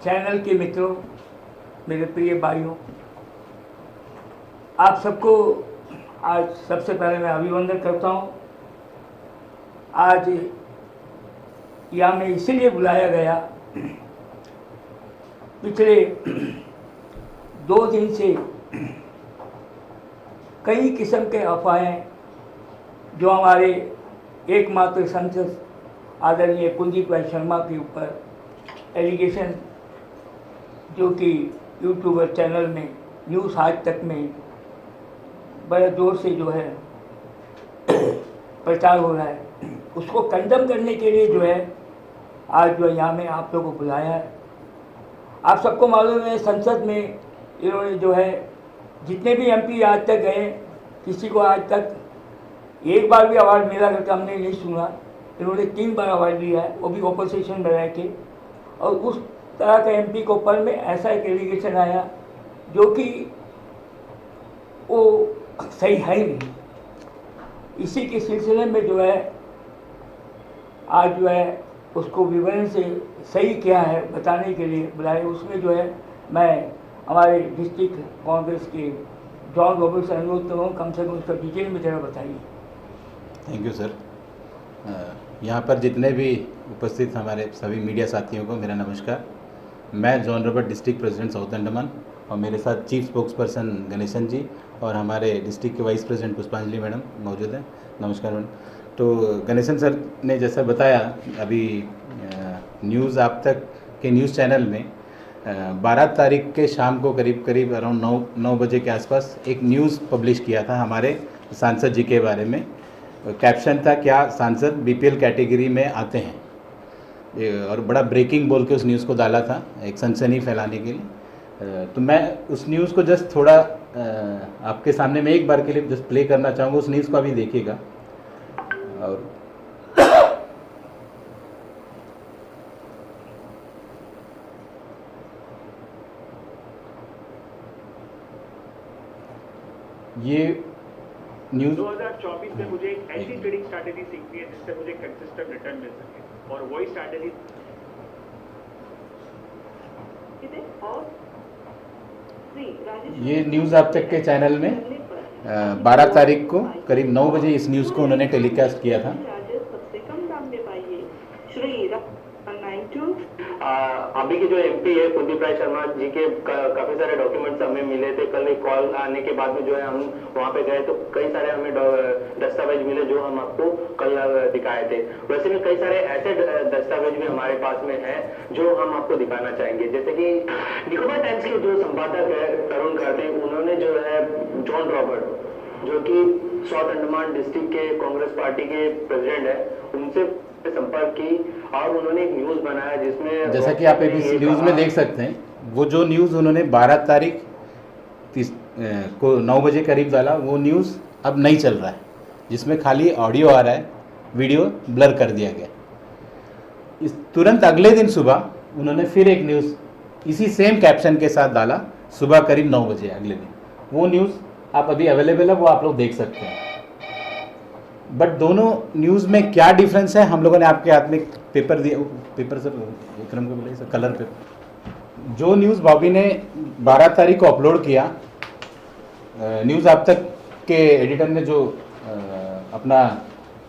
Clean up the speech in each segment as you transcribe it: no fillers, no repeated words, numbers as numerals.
Channel के मित्रों, मेरे प्रिय भाइयों, आप सबको आज सबसे पहले मैं अभिवंदन करता हूँ। आज यहाँ में इसीलिए बुलाया गया, पिछले 2 दिन से कई किस्म के अफवाहें जो हमारे एकमात्र सांसद आदरणीय कुलदीप भाई शर्मा के ऊपर एलिगेशन, जो कि यूट्यूबर चैनल में न्यूज़ आज तक में बड़े जोर से जो है प्रचार हो रहा है, उसको कंडम करने के लिए जो है आज जो यहाँ में आप लोगों को बुलाया है। आप सबको मालूम है, संसद में इन्होंने जो है जितने भी एमपी आज तक गए, किसी को आज तक एक बार भी अवार्ड मिला करके हमने नहीं सुना। इन्होंने 3 बार अवार्ड लिया है, वो भी ऑपोजिशन में रह के। और उस तरह के एमपी के ऊपर में ऐसा एक एलिगेशन आया जो कि वो सही है ही नहीं। इसी के सिलसिले में जो है आज जो है उसको विवरण से सही क्या है बताने के लिए बुलाए। उसमें जो है मैं हमारे डिस्ट्रिक्ट कांग्रेस के जॉन रॉबर्ट से अनुरोध करूँ, कम से कम उसका डिटेल में ज़रा बताइए। Thank you sir. यहाँ पर जितने भी उपस्थित हमारे सभी मीडिया साथियों को मेरा नमस्कार। मैं John Robert district president south Andaman, और मेरे साथ चीफ स्पोक्स पर्सन गणेशन जी और हमारे डिस्ट्रिक्ट के वाइस प्रेसिडेंट पुष्पांजलि मैडम मौजूद हैं। नमस्कार मैडम। तो गणेशन सर ने जैसा बताया, अभी न्यूज़ आप तक के न्यूज़ चैनल में 12 तारीख के शाम को करीब अराउंड 9 बजे के आसपास एक न्यूज़ पब्लिश किया था हमारे सांसद जी के बारे में। कैप्शन था, क्या सांसद बीपीएल कैटेगरी में आते हैं, और बड़ा ब्रेकिंग बोल के उस न्यूज़ को डाला था, एक सनसनी फैलाने के लिए। तो मैं उस न्यूज़ को जस्ट थोड़ा आपके सामने में एक बार के लिए जस्ट प्ले करना चाहूँगा। उस न्यूज़ को अभी देखिएगा। और ये न्यूज़ 2024 में मुझे एक ऐसी ट्रेडिंग स्ट्रैटेजी सीखनी है जिससे मुझे कंसिस्टेंट रिटर्न मिल सके, और वही स्ट्रैटेजी ये न्यूज़ आप तक के चैनल में 12 तारीख को करीब 9 बजे इस न्यूज़ को उन्होंने टेलीकास्ट किया था। अभी के जो एमपी है कुलदीप राय शर्मा जी के काफी सारे डॉक्यूमेंट्स हमें मिले थे। कल एक कॉल आने के बाद में जो है हम वहाँ पे गए तो कई सारे हमें दस्तावेज मिले जो हम आपको कल दिखाए थे। वैसे में कई सारे ऐसे दस्तावेज भी हमारे पास में है जो हम आपको दिखाना चाहेंगे। जैसे कि निकोबार टाइम्स के जो संपादक है तरुण गांधी, उन्होंने जो है जॉन रॉबर्ट, जो कि साउथ अंडमान डिस्ट्रिक्ट के कांग्रेस पार्टी के प्रेसिडेंट है, उनसे संपर्क की और उन्होंने एक न्यूज़ बनाया जिसमें, जैसा कि आप इस न्यूज़ में देख सकते हैं, वो जो न्यूज़ उन्होंने 12 तारीख को 9 बजे करीब डाला, वो न्यूज़ अब नहीं चल रहा है, जिसमें खाली ऑडियो आ रहा है, वीडियो ब्लर कर दिया गया। इस तुरंत अगले दिन सुबह उन्होंने फिर एक न्यूज़ इसी सेम कैप्शन के साथ डाला, सुबह करीब 9 बजे अगले दिन। वो न्यूज़ आप अभी अवेलेबल है, वो आप लोग देख सकते हैं। बट दोनों न्यूज़ में क्या डिफरेंस है, हम लोगों ने आपके हाथ में पेपर दिया, पेपर सर विक्रम को बोले सर, कलर पेपर। जो न्यूज़ बॉबी ने 12 तारीख को अपलोड किया, न्यूज़ आप तक के एडिटर ने जो अपना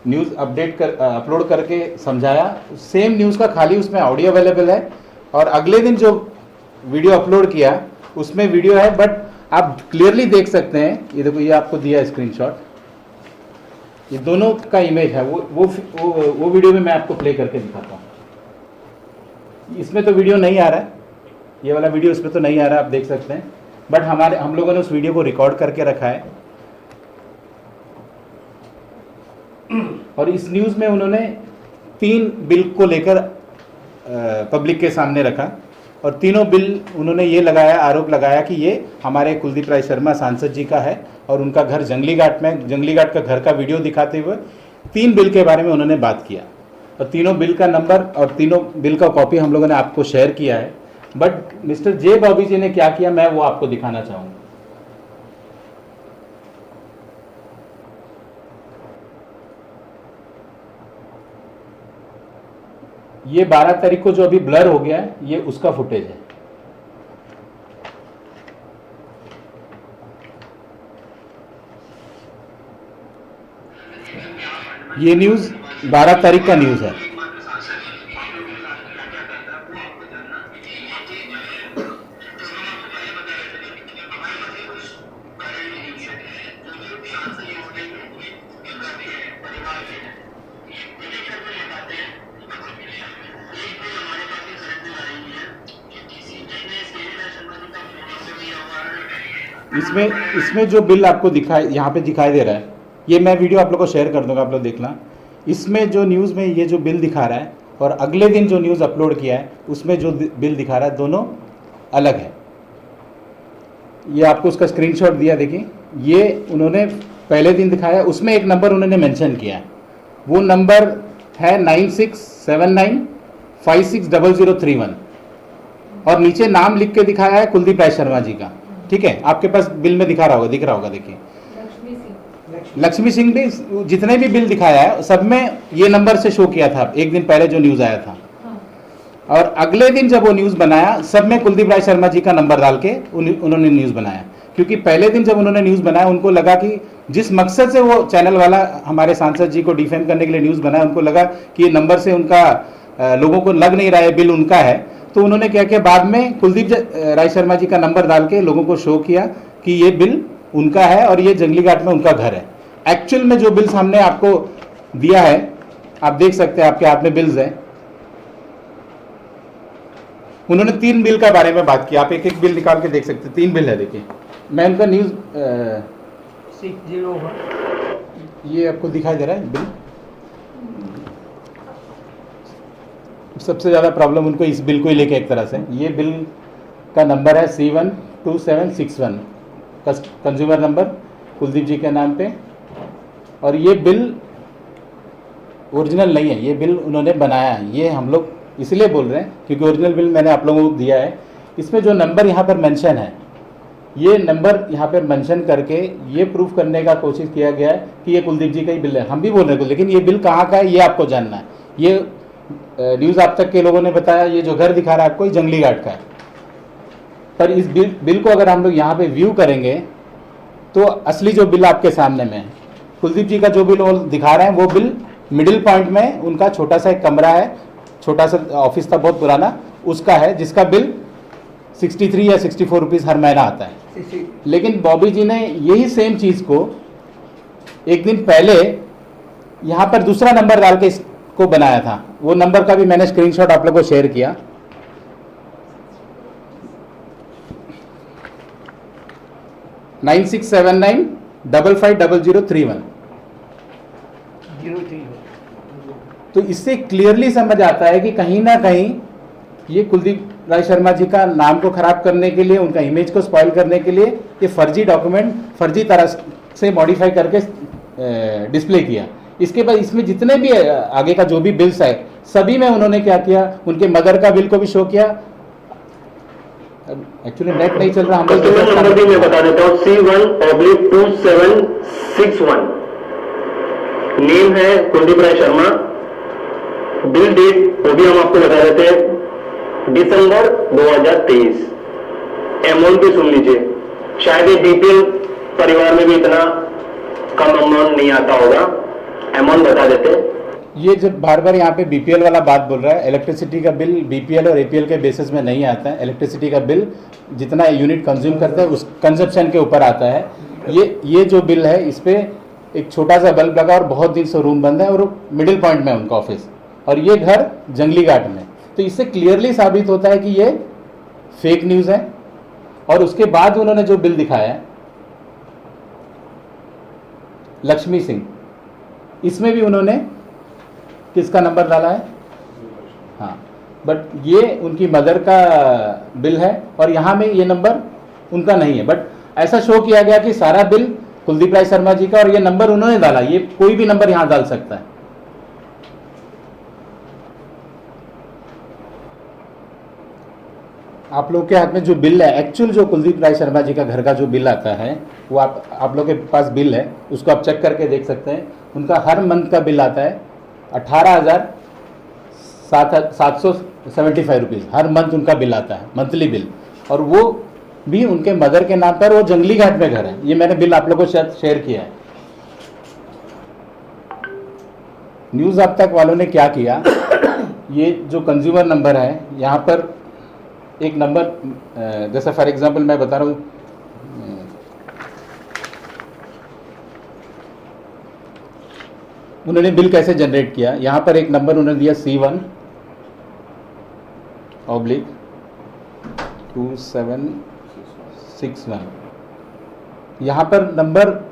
न्यूज़ अपलोड करके समझाया, सेम न्यूज़ का खाली उसमें ऑडियो अवेलेबल है, और अगले दिन जो वीडियो अपलोड किया उसमें वीडियो है, बट आप क्लियरली देख सकते हैं। ये देखो, ये आपको दिया स्क्रीनशॉट, ये दोनों का इमेज है। वो वीडियो में मैं आपको प्ले करके दिखाता हूँ। इसमें तो वीडियो नहीं आ रहा है, ये वाला वीडियो इसमें तो नहीं आ रहा है, आप देख सकते हैं। बट हम लोगों ने उस वीडियो को रिकॉर्ड करके रखा है, और इस न्यूज़ में उन्होंने 3 बिल को लेकर पब्लिक के सामने रखा, और तीनों बिल उन्होंने ये आरोप लगाया कि ये हमारे कुलदीप राय शर्मा सांसद जी का है, और उनका घर जंगली घाट का घर का वीडियो दिखाते हुए 3 बिल के बारे में उन्होंने बात किया, और तीनों बिल का नंबर और तीनों बिल का कॉपी हम लोगों ने आपको शेयर किया है। बट मिस्टर जे बॉबी जी ने क्या किया, मैं वो आपको दिखाना चाहूँगा। ये 12 तारीख को जो अभी ब्लर हो गया है, ये उसका फुटेज है। ये न्यूज़ 12 तारीख का न्यूज़ है। इसमें जो बिल आपको यहाँ पे दिखाई दे रहा है, ये मैं वीडियो आप लोग को शेयर कर दूंगा, आप लोग देखना। इसमें जो न्यूज़ में ये जो बिल दिखा रहा है और अगले दिन जो न्यूज़ अपलोड किया है उसमें जो बिल दिखा रहा है, दोनों अलग है। ये आपको उसका स्क्रीनशॉट दिया, देखिए। ये उन्होंने पहले दिन दिखाया, उसमें एक नंबर उन्होंने मेंशन किया है, वो नंबर है 9679560031 और नीचे नाम लिख के दिखाया है कुलदीप राय शर्मा जी का। ठीक है, आपके पास बिल में दिख रहा होगा, देखिए। लक्ष्मी सिंह भी, जितने भी बिल दिखाया है सब में ये नंबर से शो किया था एक दिन पहले जो न्यूज़ आया था। और अगले दिन जब वो न्यूज़ बनाया, सब में कुलदीप राय शर्मा जी का नंबर डाल के उन्होंने न्यूज़ बनाया। क्योंकि पहले दिन जब उन्होंने न्यूज़ बनाया, उनको लगा कि जिस मकसद से वो चैनल वाला हमारे सांसद जी को डिफेम करने के लिए न्यूज़ बनाया, उनको लगा कि ये नंबर से उनका लोगों को लग नहीं रहा है बिल उनका है। तो उन्होंने क्या किया, बाद में कुलदीप राय शर्मा जी का नंबर डाल के लोगों को शो किया कि ये बिल उनका है और ये जंगली घाट में उनका घर है। एक्चुअल में जो बिल सामने आपको दिया है, आप देख सकते हैं, आपके हाथ में बिल्स हैं। उन्होंने 3 बिल का बारे में बात की, आप एक एक बिल निकाल के देख सकते हैं। 3 बिल है, देखिए। मैं उनका न्यूज़ 60 ये आपको दिखाई दे रहा है बिल। सबसे ज़्यादा प्रॉब्लम उनको इस बिल को ही लेके एक तरह से, ये बिल का नंबर है C12761, कंज्यूमर नंबर कुलदीप जी के नाम पे। और ये बिल ओरिजिनल नहीं है, ये बिल उन्होंने बनाया है। ये हम लोग इसलिए बोल रहे हैं क्योंकि ओरिजिनल बिल मैंने आप लोगों को दिया है। इसमें जो नंबर यहाँ पर मेंशन है, ये नंबर यहाँ पर मेंशन करके ये प्रूफ करने का कोशिश किया गया है कि ये कुलदीप जी का ही बिल है। हम भी बोल रहे हैं, लेकिन ये बिल कहाँ का है ये आपको जानना है। ये न्यूज़ आप तक के लोगों ने बताया, ये जो घर दिखा रहा है आपको, ये जंगली घाट का है। पर इस बिल को अगर हम लोग यहाँ पे व्यू करेंगे तो असली जो बिल आपके सामने में है, कुलदीप जी का जो बिल वो दिखा रहे हैं, वो बिल मिडिल पॉइंट में उनका छोटा सा एक कमरा है, छोटा सा ऑफिस था बहुत पुराना, उसका है, जिसका बिल 63 या 64 रुपीज़ हर महीना आता है। लेकिन बॉबी जी ने यही सेम चीज़ को एक दिन पहले यहाँ पर दूसरा नंबर डाल के इसको बनाया था। वो नंबर का भी मैंने स्क्रीनशॉट आप लोगों को शेयर किया। (9679550031) तो इससे क्लियरली समझ आता है कि कहीं ना कहीं ये कुलदीप राय शर्मा जी का नाम को खराब करने के लिए, उनका इमेज को स्पॉइल करने के लिए ये फर्जी डॉक्यूमेंट फर्जी तरह से मॉडिफाई करके डिस्प्ले किया। इसके बाद इसमें जितने भी आगे का जो भी बिल्स है, सभी में उन्होंने क्या किया, उनके मदर का बिल को भी शो किया। एक्चुअली नेट नहीं चल रहा, हम लोग नंबर भी मैं बता देता हूँ, C1/2761, नेम है कुलदीप राय शर्मा, बिल डेट वो भी हम आपको बता देते हैं, दिसंबर 2023। अमाउंट भी सुन लीजिए, शायद ये बीपीएल परिवार में भी इतना कम अमाउंट नहीं आता होगा। अमाउंट बता देते हैं। ये जब बार बार यहाँ पे बीपीएल वाला बात बोल रहा है, इलेक्ट्रिसिटी का बिल बीपीएल और एपीएल के बेसिस में नहीं आता है। इलेक्ट्रिसिटी का बिल जितना यूनिट कंज्यूम करता है उस कंजप्शन के ऊपर आता है। ये जो बिल है, इस पे एक छोटा सा बल्ब लगा और बहुत दिन से रूम बंद है और मिडिल पॉइंट में उनका ऑफिस, और ये घर जंगली घाट में। तो इससे क्लियरली साबित होता है कि ये फेक न्यूज़ है। और उसके बाद उन्होंने जो बिल दिखाया है लक्ष्मी सिंह, इसमें भी उन्होंने किसका नंबर डाला है, हाँ, बट ये उनकी मदर का बिल है और यहाँ में ये नंबर उनका नहीं है। बट ऐसा शो किया गया कि सारा बिल कुलदीप राय शर्मा जी का, और ये नंबर उन्होंने डाला। ये कोई भी नंबर यहाँ डाल सकता है। आप लोग के हाथ में जो बिल है, एक्चुअल जो कुलदीप राय शर्मा जी का घर का जो बिल आता है, वो आप लोग के पास बिल है, उसको आप चेक करके देख सकते हैं। उनका हर मंथ का बिल आता है 18,775 रुपीज़ हर मंथ उनका बिल आता है, मंथली बिल। और वो भी उनके मदर के नाम पर, वो जंगली घाट में घर है। ये मैंने बिल आप लोगों को शायद शेयर किया है। न्यूज़ अब तक वालों ने क्या किया, ये जो कंज्यूमर नंबर है यहाँ पर एक नंबर, जैसे फॉर एग्जांपल मैं बता रहा हूँ, उन्होंने बिल कैसे जनरेट किया। यहाँ पर एक नंबर उन्होंने दिया C1/2761। यहाँ पर नंबर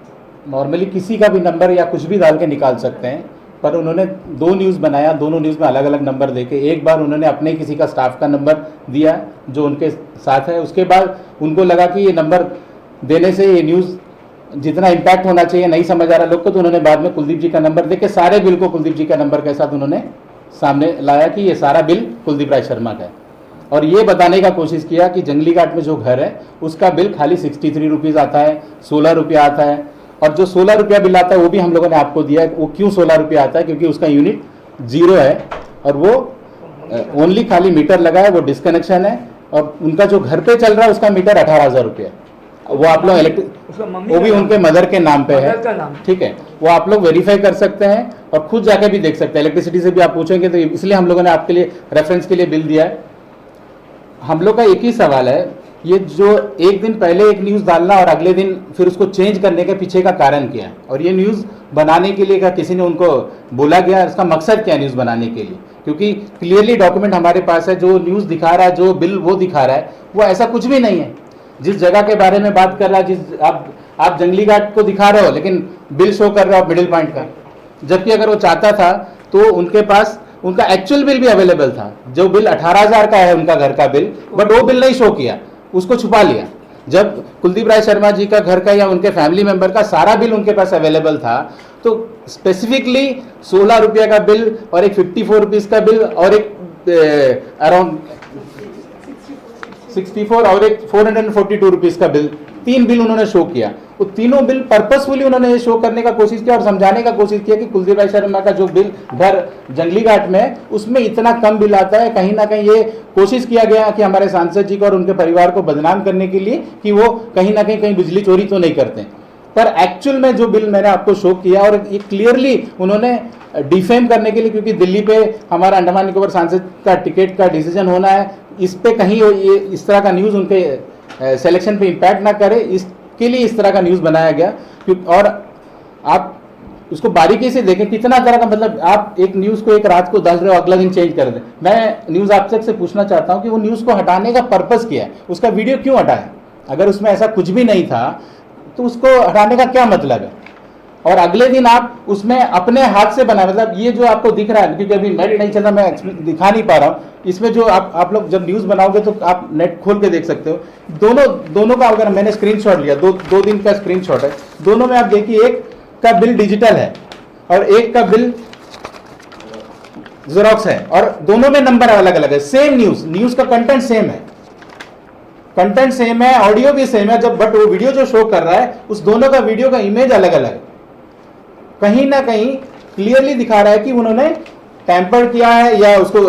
नॉर्मली किसी का भी नंबर या कुछ भी डाल के निकाल सकते हैं, पर उन्होंने दो न्यूज़ बनाया, दोनों न्यूज़ में अलग अलग नंबर देके एक बार उन्होंने अपने किसी का स्टाफ का नंबर दिया जो उनके साथ है, उसके बाद उनको लगा कि ये नंबर देने से ये न्यूज़ जितना इम्पैक्ट होना चाहिए नहीं समझ आ रहा लोग को, तो उन्होंने बाद में कुलदीप जी का नंबर देके सारे बिल को कुलदीप जी का नंबर के साथ उन्होंने सामने लाया कि ये सारा बिल कुलदीप राय शर्मा का है, और ये बताने का कोशिश किया कि जंगली घाट में जो घर है उसका बिल खाली 63 रुपीज़ आता है, 16 रुपया आता है, और जो 16 रुपया बिल आता है वो भी हम लोगों ने आपको दिया है। वो क्यों 16 रुपया आता है, क्योंकि उसका यूनिट 0 है और वो ओनली खाली मीटर लगा है, वो डिस्कनेक्शन है, और उनका जो घर पे चल रहा है उसका मीटर 18,000 रुपया है। वो आप लोग वो भी उनके मदर के नाम पे है, ठीक है, वो आप लोग वेरीफाई कर सकते हैं और खुद जाके भी देख सकते हैं। इलेक्ट्रिसिटी से भी आप पूछेंगे तो इसलिए हम लोगों ने आपके लिए रेफरेंस के लिए बिल दिया है। हम लोग का एक ही सवाल है, ये जो एक दिन पहले एक न्यूज़ डालना और अगले दिन फिर उसको चेंज करने के पीछे का कारण क्या है, और ये न्यूज़ बनाने के लिए क्या किसी ने उनको बोला गया, इसका मकसद क्या है न्यूज़ बनाने के लिए, क्योंकि क्लियरली डॉक्यूमेंट हमारे पास है, जो न्यूज़ दिखा रहा है, जो बिल वो दिखा रहा है, वो ऐसा कुछ भी नहीं है। जिस जगह के बारे में बात कर रहा है, जिस आप जंगली घाट को दिखा रहे हो लेकिन बिल शो कर रहे हो मिडिल पॉइंट का, जबकि अगर वो चाहता था तो उनके पास उनका एक्चुअल बिल भी अवेलेबल था, जो बिल 18,000 का है उनका घर का बिल, बट वो बिल नहीं शो किया, उसको छुपा लिया। जब कुलदीप राय शर्मा जी का घर का या उनके फैमिली मेंबर का सारा बिल उनके पास अवेलेबल था, तो स्पेसिफिकली 16 रुपये का बिल और एक 54 रुपीज़ का बिल और एक अराउंड 64 और एक 442 रुपीज़ का बिल, 3 बिल उन्होंने शो किया। वो तीनों बिल पर्पसफुली उन्होंने ये शो करने का कोशिश किया और समझाने का कोशिश किया कि कुलदीप राय शर्मा का जो बिल घर जंगली घाट में है उसमें इतना कम बिल आता है। कहीं ना कहीं ये कोशिश किया गया कि हमारे सांसद जी को और उनके परिवार को बदनाम करने के लिए कि वो कहीं ना कहीं बिजली चोरी तो नहीं करते, पर एक्चुअल में जो बिल मैंने आपको शो किया और ये क्लियरली उन्होंने डिफेम करने के लिए, क्योंकि दिल्ली पे हमारा अंडमान निकोबार सांसद का टिकट का डिसीजन होना है, इस पे कहीं ये इस तरह का न्यूज़ उनके सिलेक्शन पे इम्पैक्ट ना करे, इसके लिए इस तरह का न्यूज़ बनाया गया। और आप उसको बारीकी से देखें कितना तरह का, मतलब आप एक न्यूज़ को एक रात को डाल रहे हो, अगला दिन चेंज कर दें। मैं न्यूज़ आप तक से पूछना चाहता हूं कि वो न्यूज़ को हटाने का पर्पस क्या है, उसका वीडियो क्यों हटाया? अगर उसमें ऐसा कुछ भी नहीं था तो उसको हटाने का क्या मतलब है? और अगले दिन आप उसमें अपने हाथ से बनाए, मतलब ये जो आपको दिख रहा है, क्योंकि अभी नेट नहीं चल रहा, मैं दिखा नहीं पा रहा हूँ, इसमें जो आप लोग जब न्यूज़ बनाओगे तो आप नेट खोल के देख सकते हो। दोनों का अगर मैंने स्क्रीनशॉट लिया, दो दिन का स्क्रीनशॉट है, दोनों में आप देखिए एक का बिल डिजिटल है और एक का बिल ज़ेरॉक्स है, और दोनों में नंबर अलग अलग है। सेम न्यूज़ का कंटेंट सेम है, कंटेंट सेम है, ऑडियो भी सेम है, जब बट वो वीडियो जो शो कर रहा है उस दोनों का वीडियो का इमेज अलग अलग है। कहीं ना कहीं क्लियरली दिखा रहा है कि उन्होंने टैंपर किया है या उसको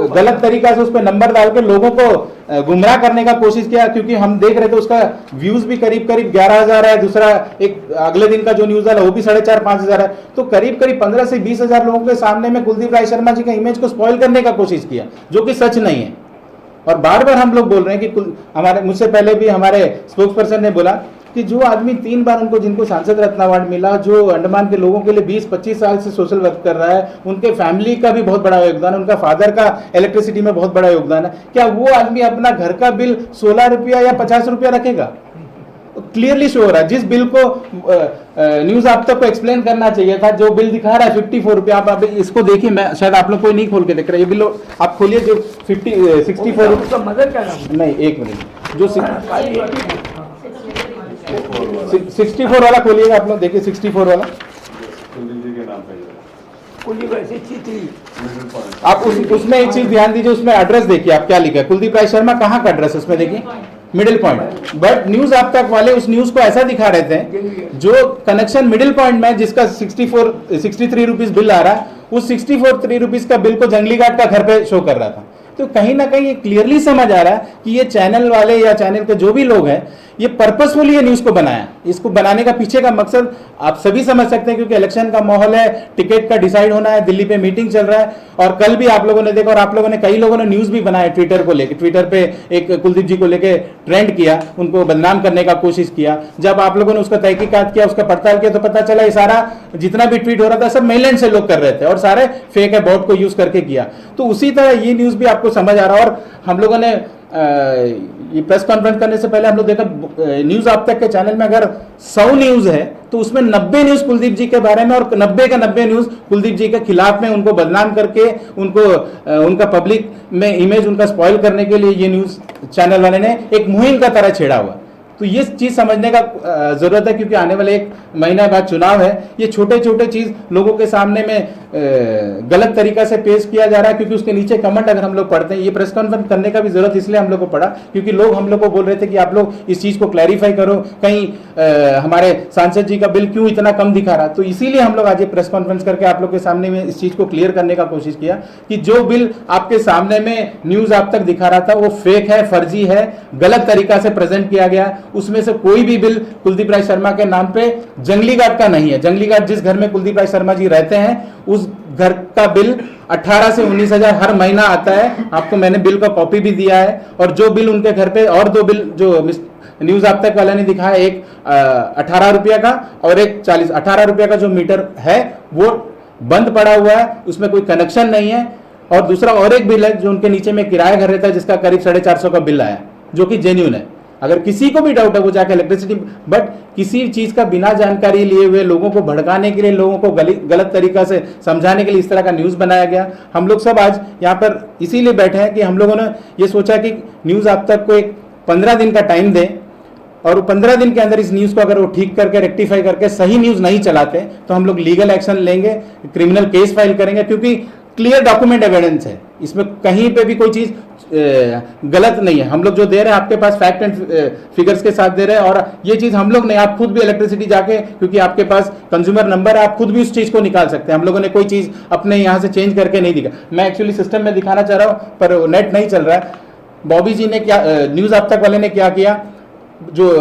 गलत तरीका से उस पर नंबर डाल के लोगों को गुमराह करने का कोशिश किया, क्योंकि हम देख रहे थे उसका व्यूज भी करीब 11,000 है, दूसरा एक अगले दिन का जो न्यूज़ है वो भी 4,500-5,000 है, तो करीब 15 से 20,000 लोगों के सामने में कुलदीप राय शर्मा जी का इमेज को स्पॉइल करने का कोशिश किया, जो कि सच नहीं है। और बार बार हम लोग बोल रहे हैं कि मुझसे पहले भी हमारे स्पोक्स पर्सन ने बोला कि जो आदमी 3 बार जिनको सांसद रत्न अवार्ड मिला, जो अंडमान के लोगों के लिए 20-25 साल से सोशल वर्क कर रहा है, उनके फैमिली का भी बहुत बड़ा योगदान है, उनका फादर का इलेक्ट्रिसिटी में बहुत बड़ा योगदान है, क्या वो आदमी अपना घर का बिल 16 रुपया या 50 रुपया रखेगा? क्लियरली शो हो रहा है। जिस बिल को न्यूज़ आप तक को एक्सप्लेन करना चाहिए था, जो बिल दिखा रहा है 54 रुपया, आप इसको देखिए, मैं शायद आप लोग कोई नहीं खोल के देख रहा है, ये बिल आप खोलिए जो 64 मदर का नाम नहीं, एक मिनट, जो 64 वाला खोलिएगा आप लोग, देखिए 64 वाला, आप उसमें एक चीज ध्यान दीजिए, उसमें एड्रेस देखिए आप क्या लिखा है, कुलदीप राय शर्मा कहाँ का एड्रेस, उसमें देखिए मिडिल पॉइंट। बट न्यूज़ आप तक वाले उस न्यूज़ को ऐसा दिखा रहे थे जो कनेक्शन मिडिल पॉइंट में जिसका 63 रुपीज बिल आ रहा है, उस 63 रुपीज का बिल को जंगली घाट का घर पे शो कर रहा था। तो कहीं ना कहीं ये क्लियरली समझ आ रहा है कि ये चैनल वाले या चैनल के जो भी लोग हैं ये पर्पसफुली ये न्यूज़ को बनाया। इसको बनाने का पीछे का मकसद आप सभी समझ सकते हैं, क्योंकि इलेक्शन का माहौल है, टिकट का डिसाइड होना है, दिल्ली पे मीटिंग चल रहा है। और कल भी आप लोगों ने देखा, और आप लोगों ने कई लोगों ने न्यूज़ भी बनाया ट्विटर को लेकर, ट्विटर पे एक कुलदीप जी को लेकर ट्रेंड किया, उनको बदनाम करने का कोशिश किया। जब आप लोगों ने उसका तहकीकात किया, उसका पड़ताल किया, तो पता चला ये सारा जितना भी ट्वीट हो रहा था सब मेनलैंड से लोग कर रहे थे और सारे फेक है, बॉट को यूज करके किया। तो उसी तरह ये न्यूज़ भी आपको समझ आ रहा है। और हम लोगों ने ये प्रेस कॉन्फ्रेंस करने से पहले हम लोग देखा न्यूज़ आप तक के चैनल में अगर 100 न्यूज़ है तो उसमें 90 न्यूज़ कुलदीप जी के बारे में और 90 का 90 न्यूज़ कुलदीप जी के खिलाफ में, उनको बदनाम करके, उनको उनका पब्लिक में इमेज उनका स्पॉइल करने के लिए ये न्यूज़ चैनल वाले ने एक मुहिम का तरह छेड़ा हुआ। तो ये चीज़ समझने का ज़रूरत है, क्योंकि आने वाले 1 महीना बाद चुनाव है। ये छोटे छोटे चीज़ लोगों के सामने में गलत तरीका से पेश किया जा रहा है, क्योंकि उसके नीचे कमेंट अगर हम लोग पढ़ते हैं, ये प्रेस कॉन्फ्रेंस करने का भी ज़रूरत इसलिए हम लोग को पड़ा क्योंकि लोग हम लोग को बोल रहे थे कि आप लोग इस चीज़ को क्लैरिफाई करो, कहीं हमारे सांसद जी का बिल क्यों इतना कम दिखा रहा। तो इसीलिए हम लोग आज ये प्रेस कॉन्फ्रेंस करके आप लोग के सामने में इस चीज़ को क्लियर करने का कोशिश किया कि जो बिल आपके सामने में न्यूज़ आप तक दिखा रहा था वो फेक है, फर्जी है, गलत तरीका से प्रेजेंट किया गया। उसमें से कोई भी बिल कुलदीप राय शर्मा के नाम पे जंगली घाट का नहीं है। जंगली घाट जिस घर में कुलदीप राय शर्मा जी रहते हैं उस घर का बिल 18 से 19,000 हर महीना आता है। आपको मैंने बिल का कॉपी भी दिया है। और जो बिल उनके घर पे, और 2 बिल जो न्यूज़ आप तक वाला ने दिखाया, एक 18 रुपया का और एक 40। 18 रुपया का जो मीटर है वो बंद पड़ा हुआ है, उसमें कोई कनेक्शन नहीं है। और दूसरा और एक बिल है जो उनके नीचे में किराया घर रहता है, जिसका करीब 450 का बिल आया, जो कि जेन्युइन है। अगर किसी को भी डाउट है वो जाके इलेक्ट्रिसिटी, बट किसी चीज का बिना जानकारी लिए हुए लोगों को भड़काने के लिए, लोगों को गलत तरीका से समझाने के लिए इस तरह का न्यूज़ बनाया गया। हम लोग सब आज यहाँ पर इसीलिए बैठे हैं कि हम लोगों ने ये सोचा कि न्यूज़ आप तक को एक 15 दिन का टाइम दें, और 15 दिन के अंदर इस न्यूज़ को अगर वो ठीक करके रेक्टिफाई करके सही न्यूज़ नहीं चलाते तो हम लोग लीगल एक्शन लेंगे, क्रिमिनल केस फाइल करेंगे, क्योंकि क्लियर डॉक्यूमेंट एविडेंस है, इसमें कहीं पे भी कोई चीज़ गलत नहीं है। हम लोग जो दे रहे हैं आपके पास फैक्ट एंड फिगर्स के साथ दे रहे हैं। और ये चीज़ हम लोग नहीं, आप खुद भी इलेक्ट्रिसिटी जाके, क्योंकि आपके पास कंज्यूमर नंबर है, आप खुद भी उस चीज़ को निकाल सकते हैं। हम लोगों ने कोई चीज़ अपने यहाँ से चेंज करके नहीं दिखा। मैं एक्चुअली सिस्टम में दिखाना चाह रहा हूँ पर नेट नहीं चल रहा है। बॉबी जी ने क्या, न्यूज़ आप तक वाले ने क्या किया, जो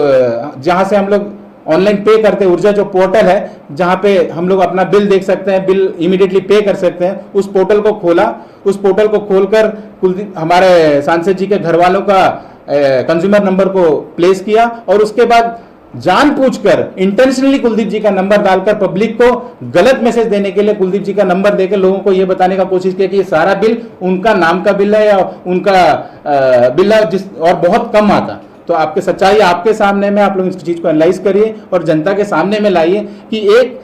जहाँ से हम लोग ऑनलाइन पे करते हैं, ऊर्जा जो पोर्टल है जहाँ पे हम लोग अपना बिल देख सकते हैं, बिल इमीडिएटली पे कर सकते हैं, उस पोर्टल को खोला। उस पोर्टल को खोलकर कुलदीप, हमारे सांसद जी के घर वालों का कंज्यूमर नंबर को प्लेस किया, और उसके बाद जानबूझकर इंटेंशनली कुलदीप जी का नंबर डालकर पब्लिक को गलत मैसेज देने के लिए कुलदीप जी का नंबर देकर लोगों को यह बताने का कोशिश किया कि ये सारा बिल उनका नाम का बिल है या उनका बिल है, जिस और बहुत कम आता। तो आपके सच्चाई आपके सामने में, आप लोग इस चीज़ को एनालाइज करिए और जनता के सामने में लाइए कि एक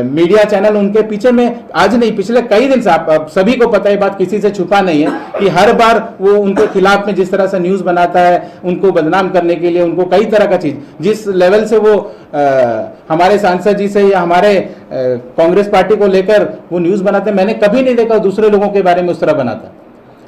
मीडिया चैनल उनके पीछे में आज नहीं, पिछले कई दिन से, आप सभी को पता है, बात किसी से छुपा नहीं है कि हर बार वो उनके खिलाफ में जिस तरह से न्यूज़ बनाता है, उनको बदनाम करने के लिए, उनको कई तरह का चीज़, जिस लेवल से वो हमारे सांसद जी से या हमारे कांग्रेस पार्टी को लेकर वो न्यूज़ बनाते हैं, मैंने कभी नहीं देखा दूसरे लोगों के बारे में उस तरह बनाता।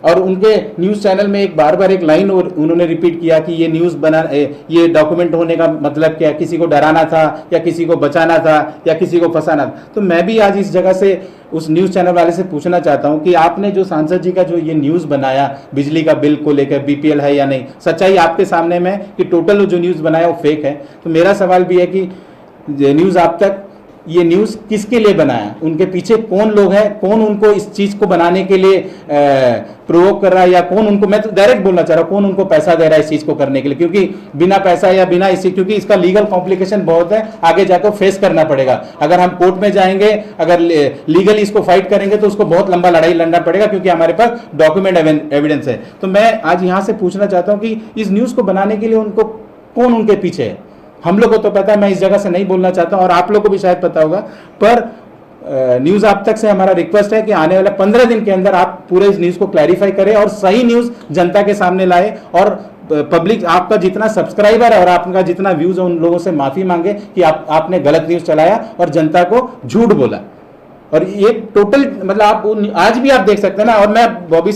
और उनके न्यूज़ चैनल में एक बार एक लाइन उन्होंने रिपीट किया कि ये न्यूज़ बना, ये डॉक्यूमेंट होने का मतलब क्या, किसी को डराना था या किसी को बचाना था या किसी को फंसाना था। तो मैं भी आज इस जगह से उस न्यूज़ चैनल वाले से पूछना चाहता हूं कि आपने जो सांसद जी का जो ये न्यूज़ बनाया बिजली का बिल को लेकर, बीपीएल है या नहीं, सच्चाई आपके सामने में कि टोटल जो न्यूज़ बनाया वो फेक है। तो मेरा सवाल भी है कि न्यूज़ आप तक ये न्यूज़ किसके लिए बनाया, उनके पीछे कौन लोग हैं, कौन उनको इस चीज़ को बनाने के लिए प्रोवोक कर रहा है, या कौन उनको, मैं तो डायरेक्ट बोलना चाह रहा हूँ, कौन उनको पैसा दे रहा है इस चीज़ को करने के लिए। क्योंकि बिना पैसा या बिना इसी, क्योंकि इसका लीगल कॉम्प्लिकेशन बहुत है, आगे जाकर फेस करना पड़ेगा। अगर हम कोर्ट में जाएंगे, अगर लीगली इसको फाइट करेंगे तो उसको बहुत लंबा लड़ाई लड़ना पड़ेगा, क्योंकि हमारे पास डॉक्यूमेंट एविडेंस है। तो मैं आज यहाँ से पूछना चाहता हूँ कि इस न्यूज़ को बनाने के लिए उनको कौन उनके पीछे है। हम लोग को तो पता है, मैं इस जगह से नहीं बोलना चाहता और आप लोग को भी शायद पता होगा, पर न्यूज़ आप तक से हमारा रिक्वेस्ट है कि आने वाले 15 दिन के अंदर आप पूरे इस न्यूज़ को क्लैरिफाई करें और सही न्यूज़ जनता के सामने लाए, और पब्लिक, आपका जितना सब्सक्राइबर है और आपका जितना व्यूज है, उन लोगों से माफ़ी मांगे कि आपने गलत न्यूज़ चलाया और जनता को झूठ बोला। और ये टोटल, मतलब आप आज भी आप देख सकते हैं ना। और मैं बॉबी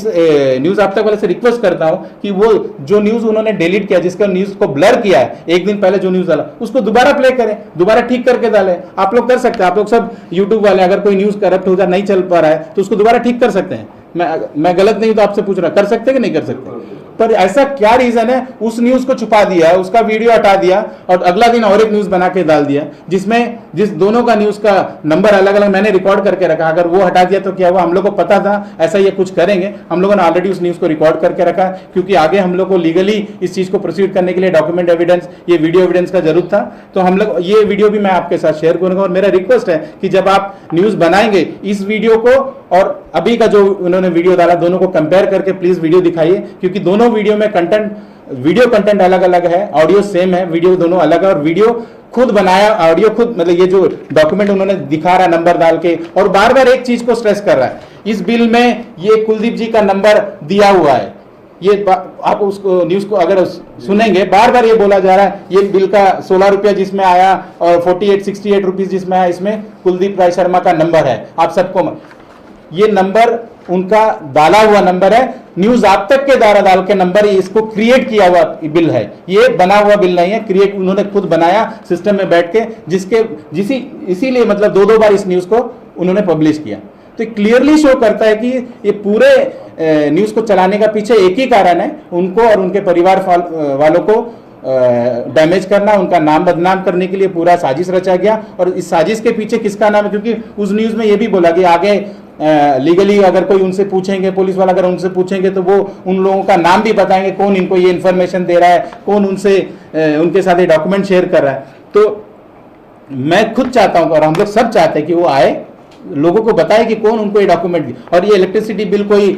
न्यूज़ आप तक वाले से रिक्वेस्ट करता हूं कि वो जो न्यूज़ उन्होंने डिलीट किया, जिसका न्यूज़ को ब्लर किया है एक दिन पहले जो न्यूज़ डाला, उसको दोबारा प्ले करें, दोबारा ठीक करके डालें। आप लोग कर सकते हैं, आप लोग सब यूट्यूब वाले, अगर कोई न्यूज़ करप्ट हो जाए, नहीं चल पा रहा है तो उसको दोबारा ठीक कर सकते हैं। मैं गलत नहीं तो आपसे पूछ रहा, कर सकते कि नहीं कर सकते? पर ऐसा क्या रीजन है उस न्यूज को छुपा दिया, उसका वीडियो हटा दिया और अगला दिन और एक न्यूज बना के डाल दिया, जिस दोनों का न्यूज का नंबर अलग अलग मैंने रिकॉर्ड करके रखा। अगर वो हटा दिया तो क्या हुआ? हम लोग को पता था ऐसा ये कुछ करेंगे, हम लोगों ने ऑलरेडी उस न्यूज को रिकॉर्ड करके रखा, क्योंकि आगे हम लोग को लीगली इस चीज को प्रोसीड करने के लिए डॉक्यूमेंट एविडेंस, ये वीडियो एविडेंस का जरूरत था। तो हम लोग ये वीडियो भी मैं आपके साथ शेयर करूंगा। और मेरा रिक्वेस्ट है कि जब आप न्यूज बनाएंगे इस वीडियो को और अभी का जो उन्होंने वीडियो डाला, दोनों को कंपेयर करके प्लीज वीडियो दिखाइए, क्योंकि दोनों वीडियो में वीडियो कंटेंट अलग अलग है, ऑडियो सेम है, वीडियो दोनों अलग है। और वीडियो खुद बनाया, ऑडियो खुद, मतलब ये जो डॉक्यूमेंट उन्होंने दिखा रहा है नंबर डाल के, और बार बार एक चीज को स्ट्रेस कर रहा है, इस बिल में ये कुलदीप जी का नंबर दिया हुआ है। ये आप उसको न्यूज को अगर सुनेंगे, बार बार ये बोला जा रहा है ये बिल का 16 रुपया जिसमें आया और 68 रुपीज जिसमें आया, इसमें कुलदीप राय शर्मा का नंबर है। आप सबको ये नंबर उनका डाला हुआ नंबर है, न्यूज आप तक के द्वारा डाल के नंबर, इसको क्रिएट किया हुआ बिल है, ये बना हुआ बिल नहीं है, क्रिएट उन्होंने खुद बनाया सिस्टम में बैठ के, इसीलिए मतलब दो बार इस न्यूज को उन्होंने पब्लिश किया। तो क्लियरली शो करता है कि ये पूरे न्यूज को चलाने का पीछे एक ही कारण है, उनको और उनके परिवार वालों को डैमेज करना, उनका नाम बदनाम करने के लिए पूरा साजिश रचा गया। और इस साजिश के पीछे किसका नाम है? क्योंकि उस न्यूज में ये भी बोला कि आगे लीगली अगर कोई उनसे पूछेंगे, पुलिस वाला अगर उनसे पूछेंगे तो वो उन लोगों का नाम भी बताएंगे, कौन इनको ये इन्फॉर्मेशन दे रहा है, कौन उनके साथ ये डॉक्यूमेंट शेयर कर रहा है। तो मैं खुद चाहता हूं और हम लोग सब चाहते हैं कि वो आए, लोगों को बताए कि कौन उनको ये डॉक्यूमेंट दी। और ये इलेक्ट्रिसिटी बिल कोई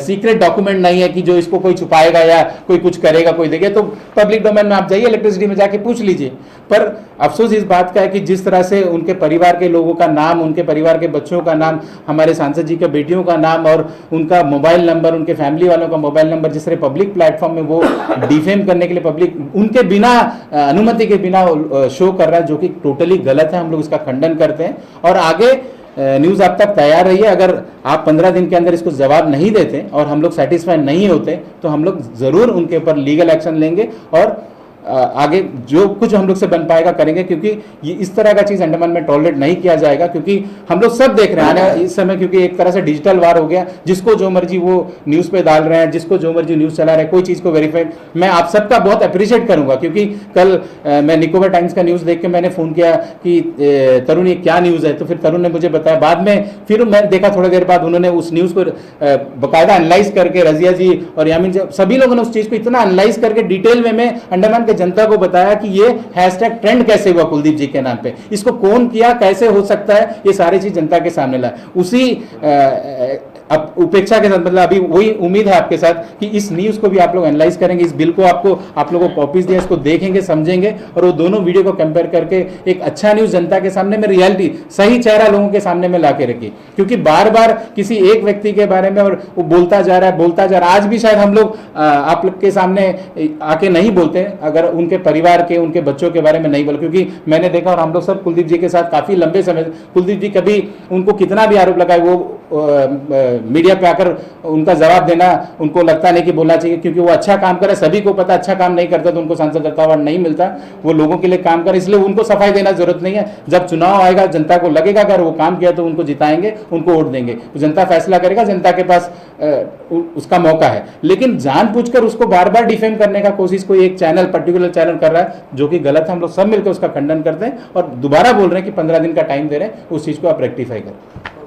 सीक्रेट डॉक्यूमेंट नहीं है कि जो इसको कोई छुपाएगा या कोई कुछ करेगा, कोई देगा। तो पब्लिक डोमेन में आप जाइए, इलेक्ट्रिसिटी में जाके पूछ लीजिए। पर अफसोस इस बात का है कि जिस तरह से उनके परिवार के लोगों का नाम, उनके परिवार के बच्चों का नाम, हमारे सांसद जी के बेटियों का नाम और उनका मोबाइल नंबर, उनके फैमिली वालों का मोबाइल नंबर, जिस तरह पब्लिक प्लेटफॉर्म में वो डिफेम करने के लिए पब्लिक उनके बिना अनुमति के बिना शो कर रहा है, जो कि टोटली गलत है। हम लोग इसका खंडन करते हैं और आगे न्यूज़ आप तक तैयार रही है। अगर आप 15 दिन के अंदर इसको जवाब नहीं देते और हम लोग सेटिस्फाइड नहीं होते तो हम लोग ज़रूर उनके ऊपर लीगल एक्शन लेंगे और आगे जो कुछ हम लोग से बन पाएगा करेंगे, क्योंकि ये इस तरह का चीज़ अंडमान में टॉलरेट नहीं किया जाएगा। क्योंकि हम लोग सब देख रहे हैं आने इस समय, क्योंकि एक तरह से डिजिटल वार हो गया, जिसको जो मर्जी वो न्यूज़ पे डाल रहे हैं, जिसको जो मर्जी न्यूज़ चला रहे हैं, कोई चीज़ को वेरीफाई। मैं आप सबका बहुत अप्रिशिएट करूंगा, क्योंकि कल मैं निकोबार टाइम्स का न्यूज़ देख के मैंने फ़ोन किया कि तरुण ये क्या न्यूज़ है, तो फिर तरुण ने मुझे बताया। बाद में फिर मैं देखा थोड़ी देर बाद उन्होंने उस न्यूज़ को बाकायदा एनालाइज करके, रजिया जी और यामिन जी सभी लोगों ने उस चीज़ को इतना एनालाइज करके डिटेल में अंडमान के जनता को बताया कि ये हैशटैग ट्रेंड कैसे हुआ कुलदीप जी के नाम पे, इसको कौन किया, कैसे हो सकता है, ये सारी चीज जनता के सामने लाए। उसी अब उपेक्षा के साथ, मतलब अभी वही उम्मीद है आपके साथ कि इस न्यूज को भी आप लोग एनालाइज करेंगे, इस बिल को आप लोगों को कॉपीज दिया, इसको देखेंगे, समझेंगे और वो दोनों वीडियो को कंपेयर करके एक अच्छा न्यूज जनता के सामने में, रियलिटी सही चेहरा लोगों के सामने में ला के रखिए। क्योंकि बार बार किसी एक व्यक्ति के बारे में और वो बोलता जा रहा है। आज भी शायद हम लोग आप लोग के सामने आके नहीं बोलते अगर उनके परिवार के, उनके बच्चों के बारे में नहीं बोले, क्योंकि मैंने देखा और हम लोग सब कुलदीप जी के साथ काफी लंबे समय, कुलदीप जी कभी उनको कितना भी आरोप लगाए वो मीडिया पे आकर उनका जवाब देना उनको लगता नहीं कि बोलना चाहिए, क्योंकि वो अच्छा काम करे, सभी को पता अच्छा काम नहीं करता तो उनको सांसद रत्न अवार्ड नहीं मिलता। वो लोगों के लिए काम करे, इसलिए उनको सफाई देना जरूरत नहीं है। जब चुनाव आएगा जनता को लगेगा अगर वो काम किया तो उनको जिताएंगे, उनको वोट देंगे, तो जनता फैसला करेगा, जनता के पास उसका मौका है। लेकिन जानबूझकर उसको बार बार डिफेम करने का कोशिश कोई एक चैनल, पर्टिकुलर चैनल कर रहा है, जो कि गलत है। हम लोग सब मिलकर उसका खंडन करते हैं और दोबारा बोल रहे हैं कि 15 दिन का टाइम दे रहे हैं, उस चीज को आप रेक्टिफाई करें।